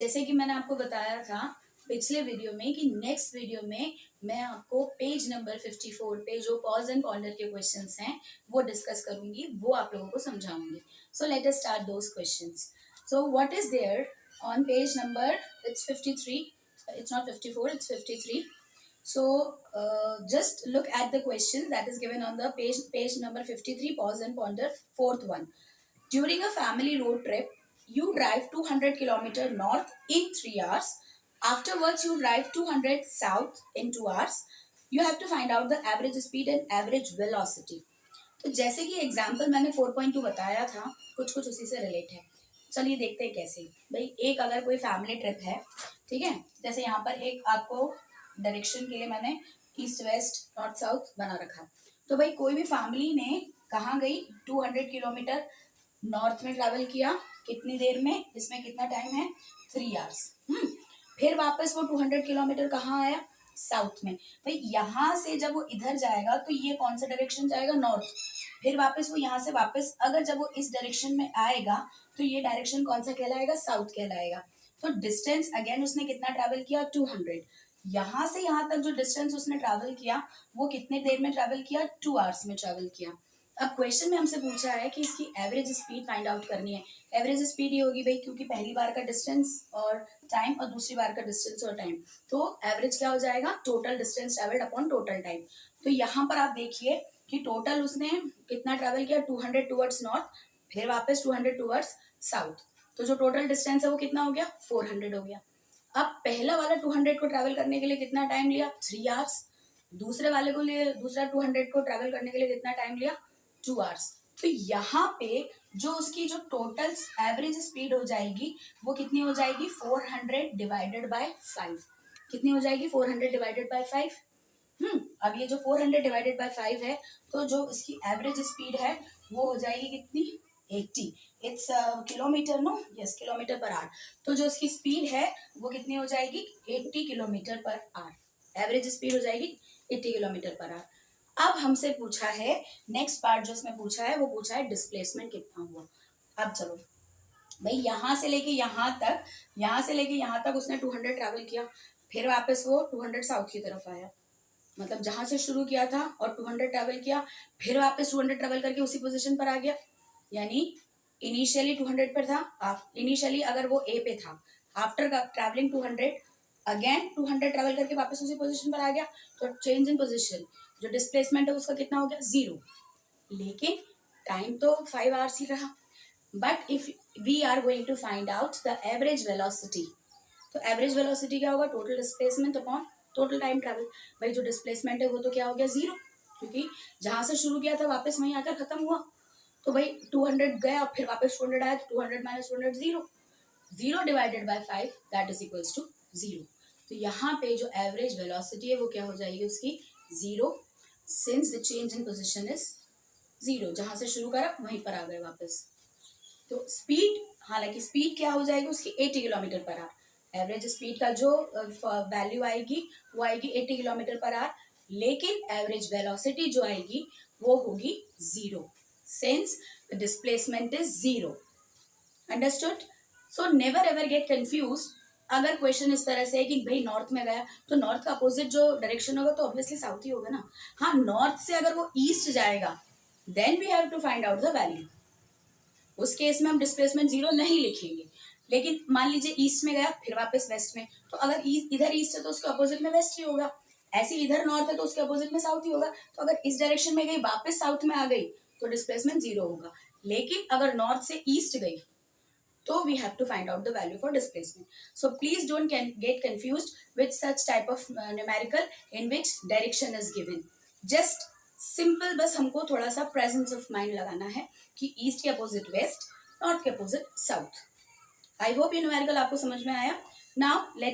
जैसे कि मैंने आपको बताया था पिछले वीडियो में कि नेक्स्ट वीडियो में मैं आपको पेज नंबर 54 पे जो पॉज एंड पॉन्डर के क्वेश्चंस हैं वो डिस्कस करूंगी, वो आप लोगों को समझाऊंगी. So let us start those questions. So what is there on page number, it's 53, it's not 54, it's 53. So just look at the question that is given on the page number 53, pause and ponder, fourth one. During a family road trip, you drive 200 kilometers north in 3 hours. Afterwards, you drive 200 south in 2 hours. You have to find out the average speed and average velocity. तो जैसे कि example मैंने 4.2 बताया था, कुछ कुछ उसी से रिलेट है. चलिए देखते हैं कैसे. भाई एक अगर कोई फैमिली ट्रिप है, ठीक है, जैसे यहाँ पर एक आपको डायरेक्शन के लिए मैंने ईस्ट वेस्ट नॉर्थ साउथ बना रखा. तो भाई कोई भी फैमिली ने कहाँ गई, 200 किलोमीटर नॉर्थ में ट्रैवल किया, कितनी देर में, इसमें कितना टाइम है, 3 आवर्स. फिर वापस वो 200 किलोमीटर कहाँ आया, साउथ में. भाई यहाँ से जब वो इधर जाएगा तो ये कौन सा डायरेक्शन जाएगा, नॉर्थ. फिर वापस वो यहाँ से वापस अगर जब वो इस डायरेक्शन में आएगा तो ये डायरेक्शन कौन सा कहलाएगा, साउथ कहलाएगा. तो डिस्टेंस अगेन उसने कितना ट्रैवल किया, 200. यहाँ से यहाँ तक जो डिस्टेंस उसने ट्रैवल किया वो कितने देर में ट्रैवल किया, 2 आवर्स में ट्रैवल किया. अब क्वेश्चन में हमसे पूछा है कि इसकी एवरेज स्पीड फाइंड आउट करनी है. एवरेज स्पीड ये होगी भाई, क्योंकि पहली बार का डिस्टेंस और टाइम और दूसरी बार का डिस्टेंस और टाइम, तो एवरेज क्या हो जाएगा, total distance travelled upon total time. तो यहाँ पर आप देखिए कि टोटल उसने कितना ट्रैवल किया, 200 टूवर्ड्स नॉर्थ, फिर वापस 200 टूवर्ड्स साउथ. तो जो टोटल डिस्टेंस है वो कितना हो गया, 400 हो गया. अब पहला वाला 200 को ट्रैवल करने के लिए कितना टाइम लिया, 3 आवर्स. दूसरे वाले को लिए दूसरा 200 को ट्रैवल करने के लिए कितना टाइम लिया, 2 आवर्स. तो यहाँ पे जो उसकी जो टोटल एवरेज स्पीड हो जाएगी वो कितनी हो जाएगी, 400 डिवाइडेड बाय 5. कितनी हो जाएगी, 400 डिवाइडेड बाय 5. अब ये जो 400 डिवाइडेड बाय 5 है, तो जो इसकी एवरेज स्पीड है वो हो जाएगी कितनी, 80. It's kilometre, no, yes, kilometre per hour. तो जो इसकी स्पीड है वो कितनी हो जाएगी, 80 kilometre per our. Average speed हो जाएगी 80 किलोमीटर पर आवर. अब हमसे पूछा है नेक्स्ट पार्ट, जो इसमें पूछा है वो पूछा है डिस्प्लेसमेंट कितना हुआ. अब चलो भाई यहाँ से लेके यहाँ तक उसने 200 ट्रैवल किया, फिर वापस वो 200 साउथ की तरफ आया. मतलब जहां से शुरू किया था और 200 ट्रैवल किया, फिर वापस 200 ट्रैवल करके उसी पोजीशन पर आ गया. यानी इनिशियली 200 पर था, इनिशियली अगर वो ए पे था, आफ्टर ट्रैवलिंग 200 अगेन 200 ट्रैवल करके वापस उसी पोजीशन पर आ गया. तो चेंज इन पोजीशन, जो डिस्प्लेसमेंट है उसका कितना हो गया, 0. लेकिन टाइम तो 5 आवर्स ही रहा. But if we are going to find out the average velocity, तो एवरेज वेलोसिटी क्या होगा, total displacement upon total time travel. भाई जो डिस्प्लेसमेंट है वो तो क्या हो गया, 0, क्योंकि जहां से शुरू किया था वापस वहीं आकर खत्म हुआ. तो भाई 200 गया, फिर वापस 200 आया, तो 200 minus 200 0. 0 divided by 5 that is equals to 0. तो यहाँ पे जो एवरेज वेलोसिटी है वो क्या हो जाएगी उसकी, 0, since the change in position is 0. जहां से शुरू करा वहीं पर आ गए वापस. तो स्पीड, हालांकि स्पीड क्या हो जाएगी उसकी, 80 kilometre per our. Average speed का जो वैल्यू आएगी वो आएगी 80 किलोमीटर पर आवर. लेकिन एवरेज वेलोसिटी जो आएगी वो होगी 0, since the displacement is 0. Understood. So never ever get confuse. अगर क्वेश्चन इस तरह से है कि भाई नॉर्थ में गया तो नॉर्थ का अपोजिट जो डायरेक्शन होगा तो ऑब्वियसली साउथ ही होगा ना. हाँ, नॉर्थ से अगर वो ईस्ट जाएगा then we have to find out the value. उस केस में हम डिस्प्लेसमेंट 0 नहीं लिखेंगे. लेकिन मान लीजिए ईस्ट में गया फिर वापस वेस्ट में, तो अगर इधर ईस्ट है तो उसके अपोजिट में वेस्ट ही होगा. ऐसे इधर नॉर्थ है तो उसके अपोजिट में साउथ ही होगा. तो अगर इस डायरेक्शन में गई वापस साउथ में आ गई तो डिस्प्लेसमेंट 0 होगा. लेकिन अगर नॉर्थ से ईस्ट गई तो we have to find out the value for displacement. So please don't get confused with such type of numerical in which direction is given. Just simple, बस हमको थोड़ा सा presence of mind लगाना है कि ईस्ट के अपोजिट वेस्ट, नॉर्थ के opposite south. I hope ये न्यूमेरिकल आपको समझ में आया. Now let